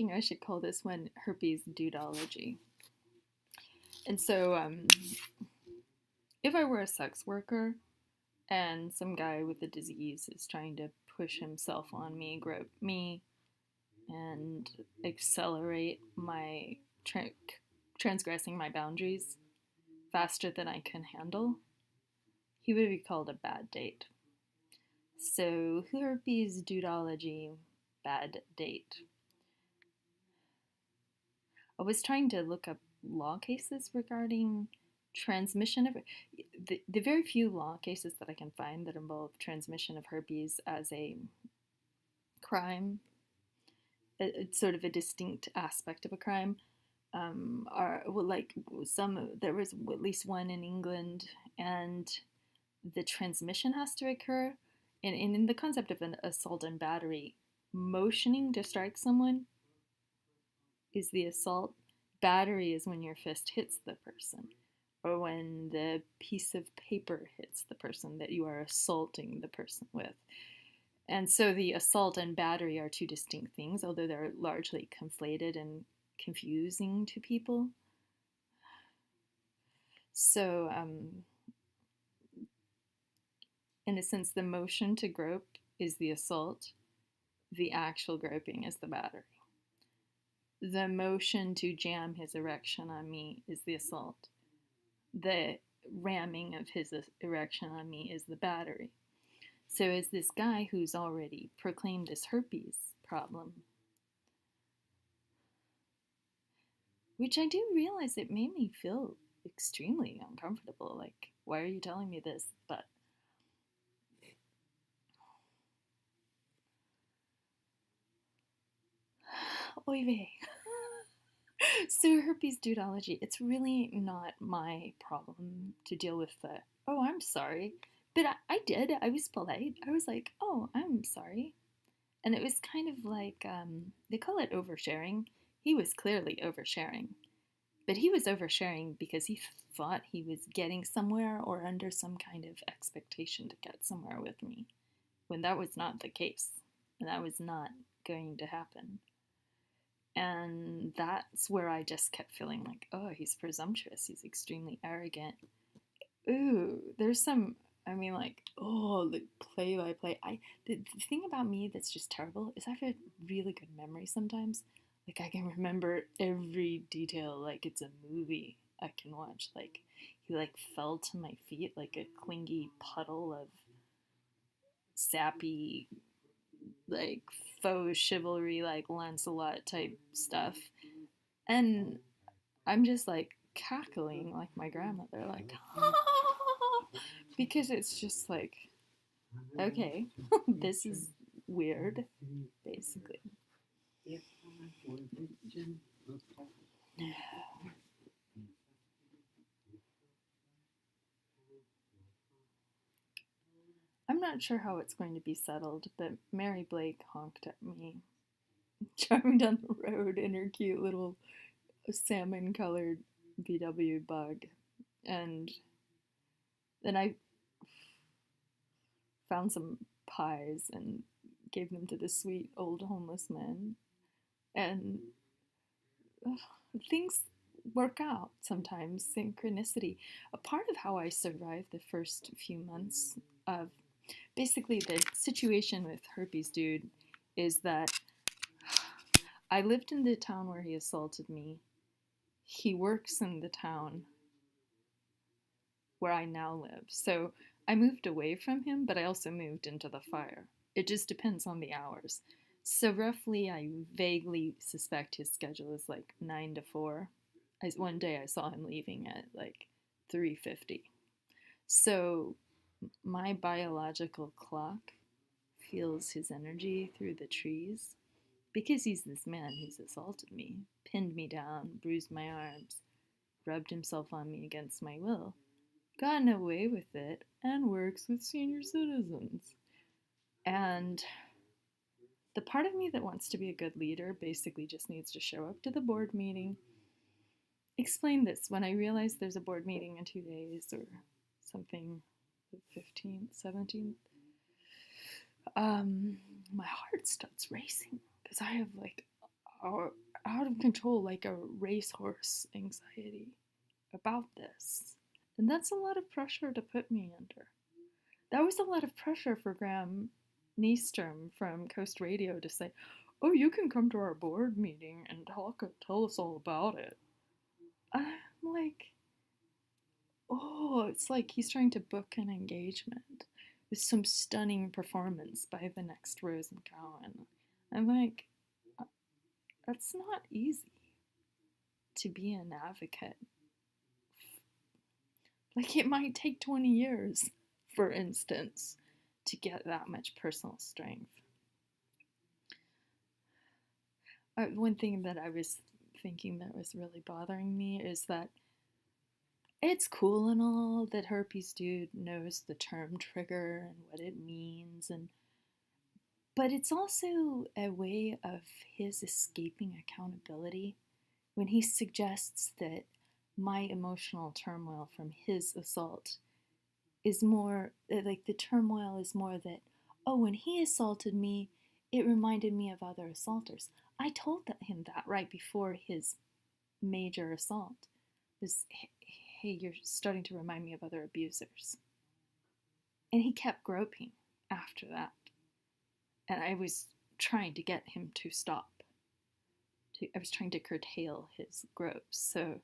thinking I should call this one herpes dudeology. And so, if I were a sex worker and some guy with a disease is trying to push himself on me, grope me, and accelerate my transgressing my boundaries faster than I can handle, he would be called a bad date. So, herpes dudeology, bad date. I was trying to look up law cases regarding transmission of the very few law cases that I can find that involve transmission of herpes as a crime. It's sort of a distinct aspect of a crime. Are well, like there was at least one in England, and the transmission has to occur. And in the concept of an assault and battery, motioning to strike someone is the assault. Battery is when your fist hits the person, or when the piece of paper hits the person that you are assaulting the person with. And so the assault and battery are two distinct things, although they're largely conflated and confusing to people. So, in a sense, the motion to grope is the assault, the actual groping is the battery. The motion to jam his erection on me is the assault. The ramming of his erection on me is the battery. So is this guy who's already proclaimed this herpes problem, which I do realize it made me feel extremely uncomfortable. Like, why are you telling me this? But oy vey. So herpes dudeology, it's really not my problem to deal with the, oh, I'm sorry. But I did. I was polite. I was like, oh, I'm sorry. And it was kind of like, they call it oversharing. He was clearly oversharing. But he was oversharing because he thought he was getting somewhere or under some kind of expectation to get somewhere with me, when that was not the case. And that was not going to happen. And that's where I just kept feeling like, oh, he's presumptuous. He's extremely arrogant. Ooh, there's some, I mean, like, oh, the play by play. The thing about me that's just terrible is I have a really good memory sometimes. Like, I can remember every detail like it's a movie I can watch. Like, he, like, fell to my feet like a clingy puddle of sappy, like, faux chivalry, like, Lancelot type stuff. And I'm just, like, cackling like my grandmother, like, because it's just like, okay, this is weird, basically. I'm not sure how it's going to be settled, but Mary Blake honked at me driving down the road in her cute little salmon-colored VW bug. And then I found some pies and gave them to the sweet old homeless man. And things work out sometimes, synchronicity. A part of how I survived the first few months of basically the situation with herpes dude is that I lived in the town where he assaulted me. He works in the town where I now live. So I moved away from him, but I also moved into the fire. It just depends on the hours. So roughly, I vaguely suspect his schedule is like 9 to 4. One day I saw him leaving at like 3:50. So my biological clock feels his energy through the trees because he's this man who's assaulted me, pinned me down, bruised my arms, rubbed himself on me against my will, gotten away with it, and works with senior citizens. And the part of me that wants to be a good leader basically just needs to show up to the board meeting, explain this when I realize there's a board meeting in 2 days or something, the 15th, 17th. My heart starts racing because I have like are out of control, like a racehorse anxiety about this. And that's a lot of pressure to put me under. That was a lot of pressure for Graham Nystrom from Coast Radio to say, oh, you can come to our board meeting and tell us all about it. I'm like, oh, it's like he's trying to book an engagement with some stunning performance by the next Rose McGowan. I'm like, that's not easy to be an advocate. Like, it might take 20 years, for instance, to get that much personal strength. One thing that I was thinking that was really bothering me is that it's cool and all that herpes dude knows the term trigger and what it means, but it's also a way of his escaping accountability when he suggests that my emotional turmoil from his assault is more like the turmoil is more that, oh, when he assaulted me, it reminded me of other assaulters. I told him that right before his major assault was, hey, you're starting to remind me of other abusers. And he kept groping after that. And I was trying to get him to stop. I was trying to curtail his gropes. So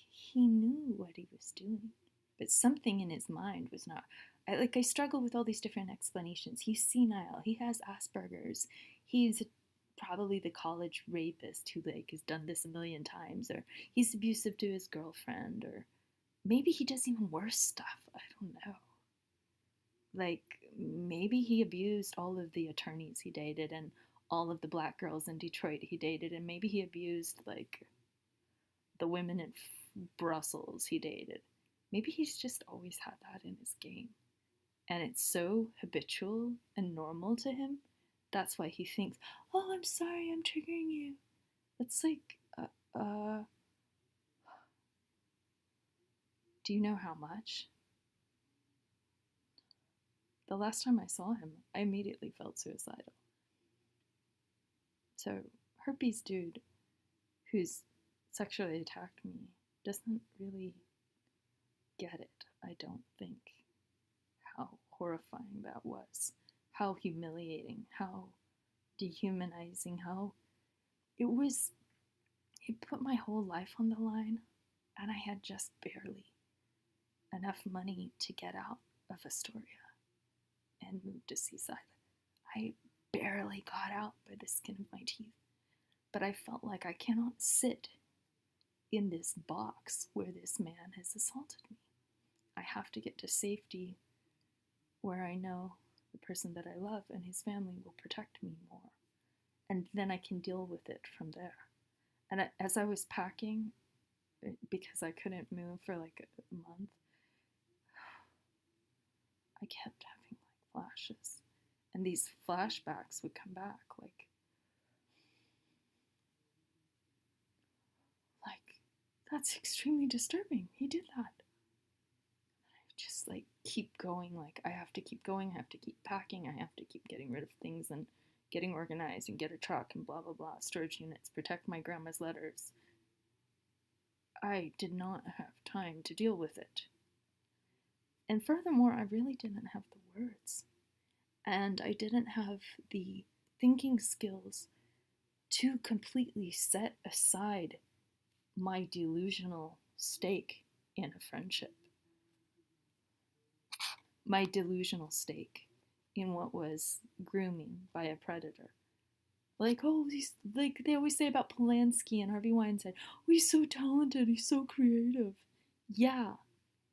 he knew what he was doing. But something in his mind was not. I struggle with all these different explanations. He's senile. He has Asperger's. He's probably the college rapist who has done this a million times, or he's abusive to his girlfriend, or maybe he does even worse stuff. I don't know. Like, maybe he abused all of the attorneys he dated and all of the black girls in Detroit he dated, and maybe he abused, like, the women in Brussels he dated. Maybe he's just always had that in his game. And it's so habitual and normal to him. That's why he thinks, oh, I'm sorry, I'm triggering you. It's like, do you know how much? The last time I saw him, I immediately felt suicidal. So, herpes dude who's sexually attacked me doesn't really get it, I don't think, how horrifying that was, how humiliating, how dehumanizing, how it put my whole life on the line, and I had just barely enough money to get out of Astoria and move to Seaside. I barely got out by the skin of my teeth, but I felt like I cannot sit in this box where this man has assaulted me. I have to get to safety where I know the person that I love and his family will protect me more. And then I can deal with it from there. And as I was packing, because I couldn't move for like a month, I kept having like flashes. And these flashbacks would come back like that's extremely disturbing. He did that. I just like keep going, like I have to keep going, I have to keep packing, I have to keep getting rid of things and getting organized and get a truck and blah blah blah, storage units, protect my grandma's letters. I did not have time to deal with it. And furthermore, I really didn't have the words. And I didn't have the thinking skills to completely set aside my delusional stake in a friendship. My delusional stake in what was grooming by a predator. Like, oh, he's like they always say about Polanski and Harvey Weinstein. Oh, he's so talented, he's so creative. Yeah,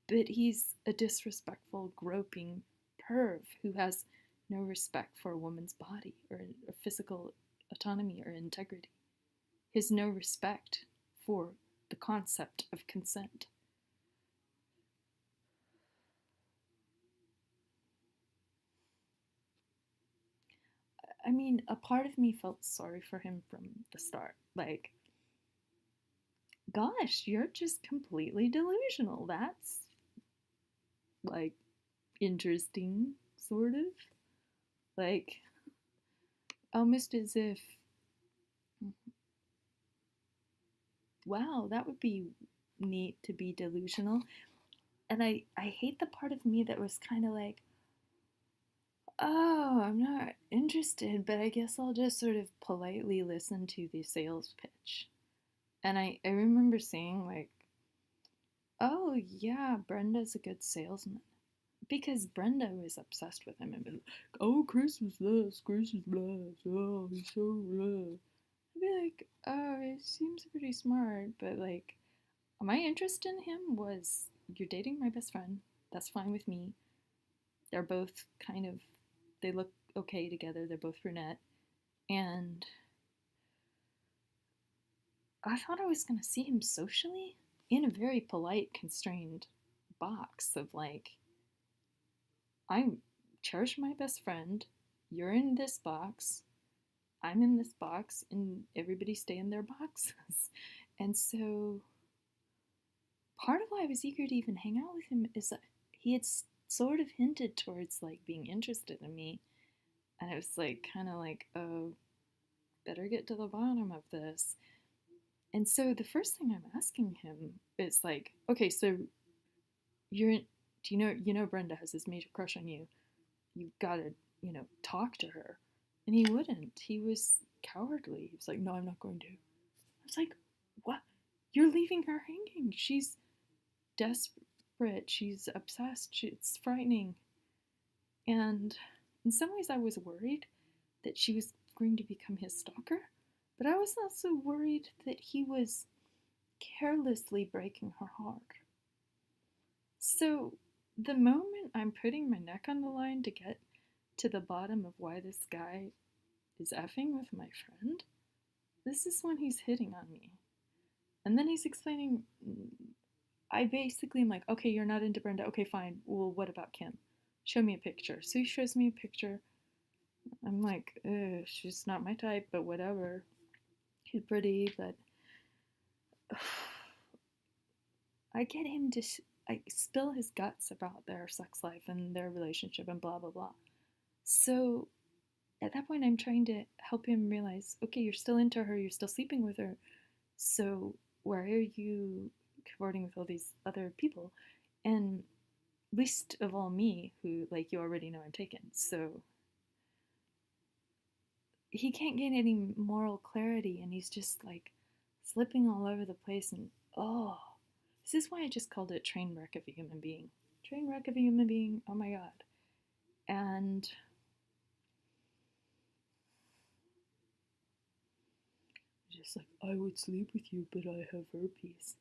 but he's a disrespectful, groping perv who has no respect for a woman's body or physical autonomy or integrity. He has no respect for the concept of consent. I mean, a part of me felt sorry for him from the start. Like, gosh, you're just completely delusional. That's, like, interesting, sort of. Like, almost as if wow, that would be neat to be delusional. And I hate the part of me that was kind of like, oh, I'm not interested, but I guess I'll just sort of politely listen to the sales pitch. And I remember saying, like, oh, yeah, Brenda's a good salesman. Because Brenda was obsessed with him and be like, oh, Chris is this, Chris is this, oh, he's so blah. I'd be like, oh, he seems pretty smart, but like, my interest in him was, you're dating my best friend, that's fine with me. They're both kind of, they look okay together, they're both brunette, and I thought I was gonna see him socially in a very polite, constrained box of like, I cherish my best friend, you're in this box, I'm in this box, and everybody stay in their boxes. And so part of why I was eager to even hang out with him is that he had sort of hinted towards like being interested in me. And I was like, kind of like, oh, better get to the bottom of this. And so the first thing I'm asking him is like, okay, so you're in, do you know Brenda has this major crush on you. You've got to, talk to her. And he wouldn't. He was cowardly. He was like, no, I'm not going to. I was like, what? You're leaving her hanging. She's desperate. She's obsessed. It's frightening. And in some ways, I was worried that she was going to become his stalker. But I was also worried that he was carelessly breaking her heart. So the moment I'm putting my neck on the line to get to the bottom of why this guy is effing with my friend, this is when he's hitting on me. And then he's explaining, I basically am like, okay, you're not into Brenda. Okay, fine. Well, what about Kim? Show me a picture. So he shows me a picture. I'm like, she's not my type, but whatever. She's pretty, but I get him to I spill his guts about their sex life and their relationship and blah, blah, blah. So at that point, I'm trying to help him realize, okay, you're still into her, you're still sleeping with her. So why are you cavorting with all these other people? And least of all me, who, like, you already know I'm taken. So he can't gain any moral clarity, and he's just like slipping all over the place. And oh, this is why I just called it train wreck of a human being. Train wreck of a human being. Oh my god. And just like, I would sleep with you, but I have herpes.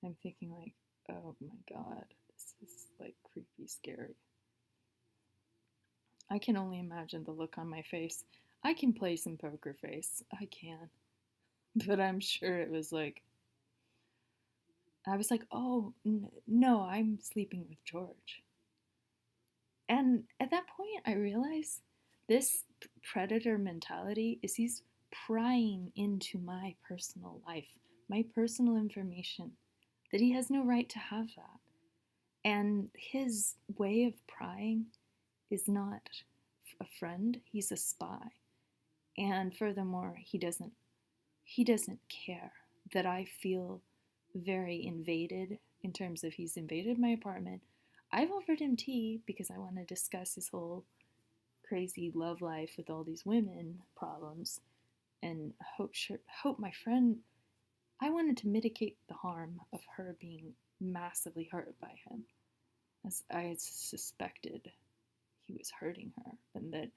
I'm thinking like, oh my god, this is like creepy, scary. I can only imagine the look on my face. I can play some poker face. I can. But I'm sure it was like, I was like, oh, no, I'm sleeping with George. And at that point, I realized this predator mentality is he's prying into my personal life, my personal information, that he has no right to have that. And his way of prying is not a friend, he's a spy. And furthermore, he doesn't care that I feel very invaded in terms of he's invaded my apartment. I've offered him tea because I want to discuss his whole crazy love life with all these women problems and hope my friend, I wanted to mitigate the harm of her being massively hurt by him, as I had suspected he was hurting her. And that,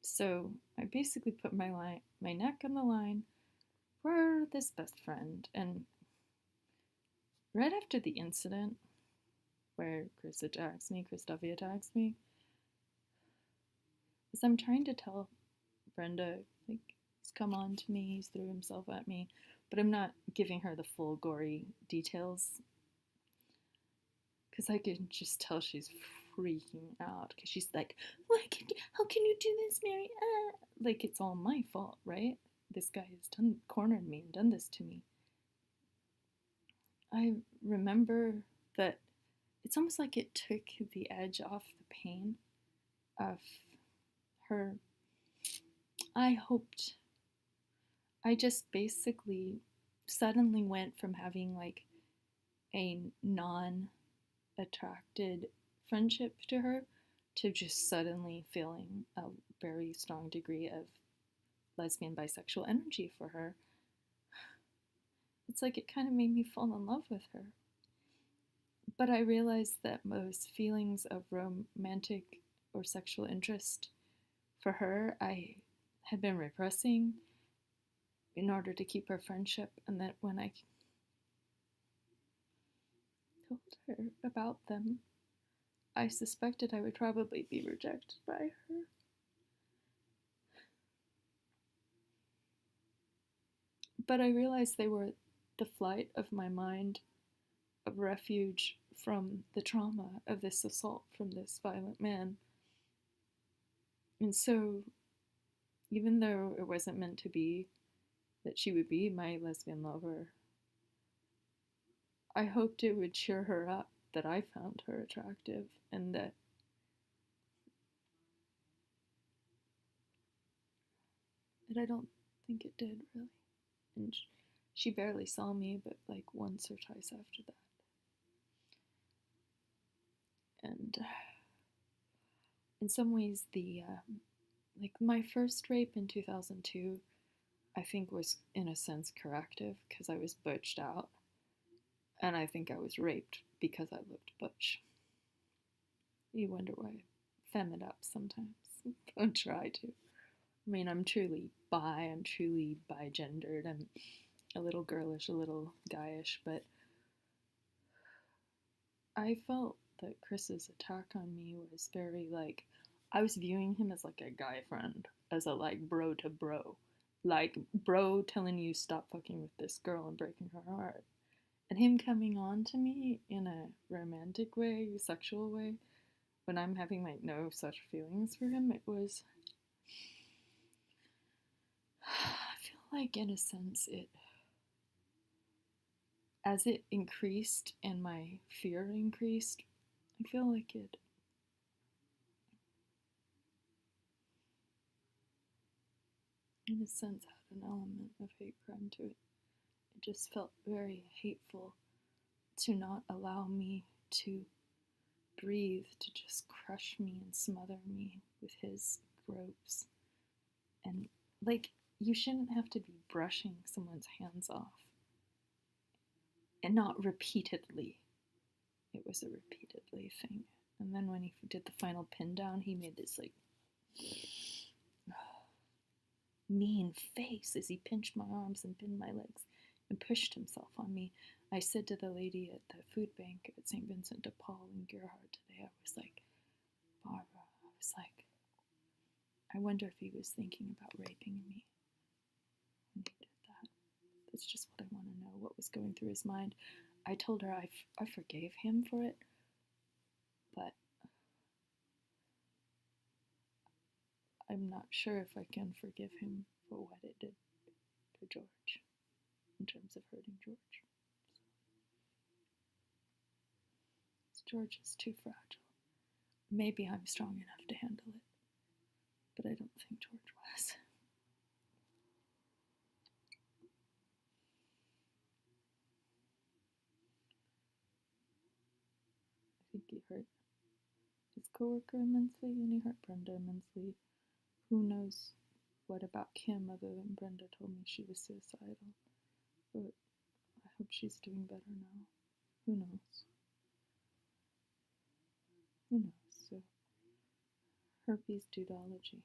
so I basically put my neck on the line for this best friend. And right after the incident where Chris Duffy attacks me, as I'm trying to tell Brenda, like, he's come on to me, he's threw himself at me, but I'm not giving her the full gory details because I can just tell she's freaking out because she's like, how can you do this, Mary? Like, it's all my fault, right? This guy has cornered me and done this to me. I remember that it's almost like it took the edge off the pain of her. I hoped I just basically suddenly went from having like a non attracted friendship to her to just suddenly feeling a very strong degree of lesbian bisexual energy for her. It's like it kind of made me fall in love with her. But I realized that most feelings of romantic or sexual interest for her, I had been repressing in order to keep our friendship, and that when I told her about them, I suspected I would probably be rejected by her. But I realized they were the flight of my mind of refuge from the trauma of this assault from this violent man. And so, even though it wasn't meant to be that she would be my lesbian lover, I hoped it would cheer her up that I found her attractive, and that I don't think it did really. And she barely saw me, but like once or twice after that. And in some ways, like my first rape in 2002, I think was in a sense corrective because I was butched out, and I think I was raped because I looked butch. You wonder why I femme it up sometimes. I try to. I mean, I'm truly bi, I'm truly bi-gendered, I'm a little girlish, a little guyish, but I felt that Chris's attack on me was very like, I was viewing him as like a guy friend, as a like bro to bro. Like, bro telling you stop fucking with this girl and breaking her heart. And him coming on to me in a romantic way, sexual way, when I'm having like no such feelings for him, it was. I feel like in a sense it. As it increased and my fear increased, I feel like it in a sense had an element of hate crime to it. It just felt very hateful to not allow me to breathe, to just crush me and smother me with his gropes. And like, you shouldn't have to be brushing someone's hands off. And not repeatedly. It was a repeatedly thing. And then when he did the final pin down, he made this like mean face as he pinched my arms and pinned my legs and pushed himself on me. I said to the lady at the food bank at St. Vincent de Paul in Gerhard today, I was like, Barbara, I was like, I wonder if he was thinking about raping me when he did that. That's just what I want to know, what was going through his mind. I told her I forgave him for it, but I'm not sure if I can forgive him for what it did to George, in terms of hurting George. George is too fragile. Maybe I'm strong enough to handle it, but I don't think George was. I think he hurt his coworker immensely, and he hurt Brenda immensely. Who knows what about Kim other than Brenda told me she was suicidal, but I hope she's doing better now. Who knows? Who knows? So, herpes dudeology.